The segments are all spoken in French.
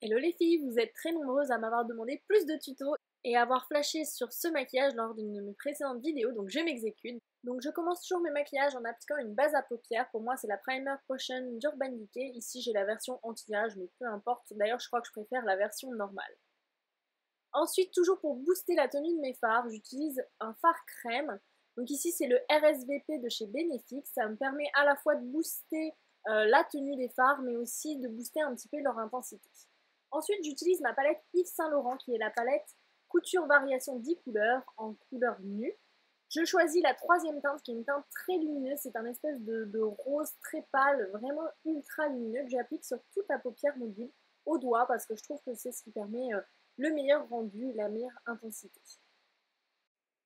Hello les filles, vous êtes très nombreuses à m'avoir demandé plus de tutos et à avoir flashé sur ce maquillage lors d'une de mes précédentes vidéos, donc je m'exécute. Donc je commence toujours mes maquillages en appliquant une base à paupières. Pour moi c'est la Primer Potion d'Urban Decay. Ici j'ai la version anti-âge mais peu importe, d'ailleurs je crois que je préfère la version normale. Ensuite, toujours pour booster la tenue de mes fards, j'utilise un fard crème. Donc ici c'est le RSVP de chez Benefix, ça me permet à la fois de booster la tenue des fards mais aussi de booster un petit peu leur intensité. Ensuite, j'utilise ma palette Yves Saint Laurent qui est la palette Couture Variation 10 couleurs en couleur nue. Je choisis la troisième teinte qui est une teinte très lumineuse, c'est un espèce de rose très pâle, vraiment ultra lumineux que j'applique sur toute la paupière mobile au doigt parce que je trouve que c'est ce qui permet le meilleur rendu et la meilleure intensité.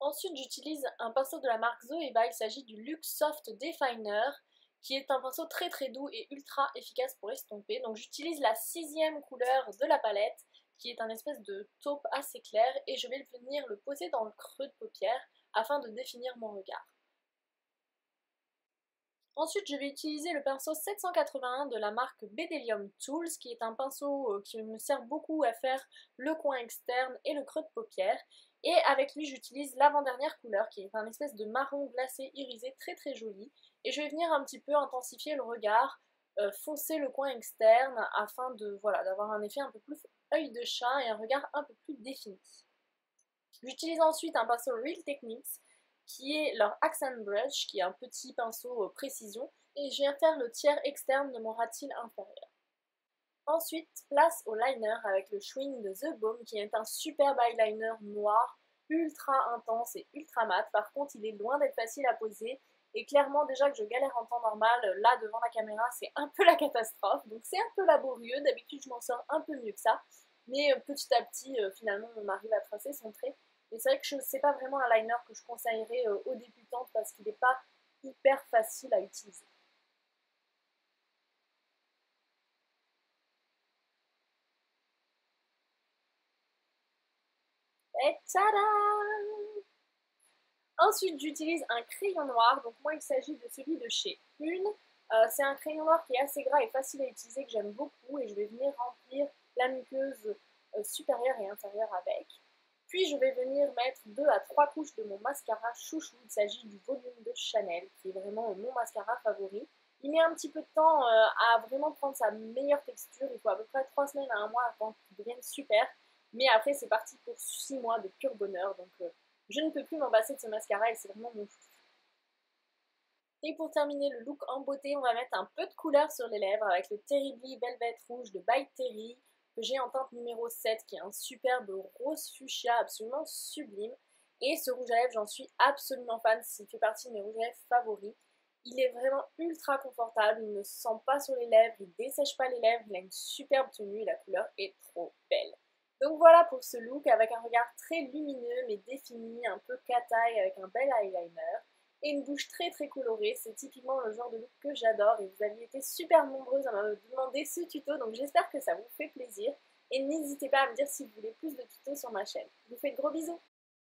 Ensuite, j'utilise un pinceau de la marque Zoeva, il s'agit du Luxe Soft Definer qui est un pinceau très très doux et ultra efficace pour estomper. Donc j'utilise la sixième couleur de la palette qui est un espèce de taupe assez clair et je vais venir le poser dans le creux de paupière afin de définir mon regard. Ensuite, je vais utiliser le pinceau 781 de la marque Bedelium Tools, qui est un pinceau qui me sert beaucoup à faire le coin externe et le creux de paupière. Et avec lui, j'utilise l'avant-dernière couleur, qui est un espèce de marron glacé irisé très très joli. Et je vais venir un petit peu intensifier le regard, foncer le coin externe, afin de voilà, d'avoir un effet un peu plus œil de chat et un regard un peu plus défini. J'utilise ensuite un pinceau Real Techniques, qui est leur Accent Brush, qui est un petit pinceau précision, et je viens faire le tiers externe de mon ras-de-cils inférieur. Ensuite, place au liner avec le Schwing de The Balm, qui est un superbe eyeliner noir, ultra intense et ultra mat. Par contre, il est loin d'être facile à poser, et clairement, déjà que je galère en temps normal, là, devant la caméra, c'est un peu la catastrophe, donc c'est un peu laborieux. D'habitude, je m'en sors un peu mieux que ça, mais petit à petit, finalement, on arrive à tracer son trait. Mais c'est vrai que c'est pas vraiment un liner que je conseillerais aux débutantes parce qu'il n'est pas hyper facile à utiliser. Et tada! Ensuite, j'utilise un crayon noir. Donc moi, il s'agit de celui de chez Une. C'est un crayon noir qui est assez gras et facile à utiliser, que j'aime beaucoup. Et je vais venir remplir la muqueuse supérieure et inférieure avec. Puis je vais venir mettre 2 à 3 couches de mon mascara chouchou. Il s'agit du volume de Chanel, qui est vraiment mon mascara favori. Il met un petit peu de temps à vraiment prendre sa meilleure texture. Il faut à peu près 3 semaines à 1 mois avant qu'il devienne super. Mais après, c'est parti pour 6 mois de pur bonheur. Donc je ne peux plus m'en passer de ce mascara et c'est vraiment mon chouchou. Et pour terminer le look en beauté, on va mettre un peu de couleur sur les lèvres avec le Terribly Velvet Rouge de By Terry, que j'ai en teinte numéro 7, qui est un superbe rose fuchsia absolument sublime. Et ce rouge à lèvres, j'en suis absolument fan, il fait partie de mes rouges à lèvres favoris. Il est vraiment ultra confortable, il ne se sent pas sur les lèvres, il ne dessèche pas les lèvres, il a une superbe tenue et la couleur est trop belle. Donc voilà pour ce look avec un regard très lumineux mais défini, un peu cataille avec un bel eyeliner et une bouche très très colorée. C'est typiquement le genre de look que j'adore et vous aviez été super nombreuses à me demander ce tuto, donc j'espère que ça vous fait plaisir et n'hésitez pas à me dire si vous voulez plus de tutos sur ma chaîne. Je vous fais de gros bisous.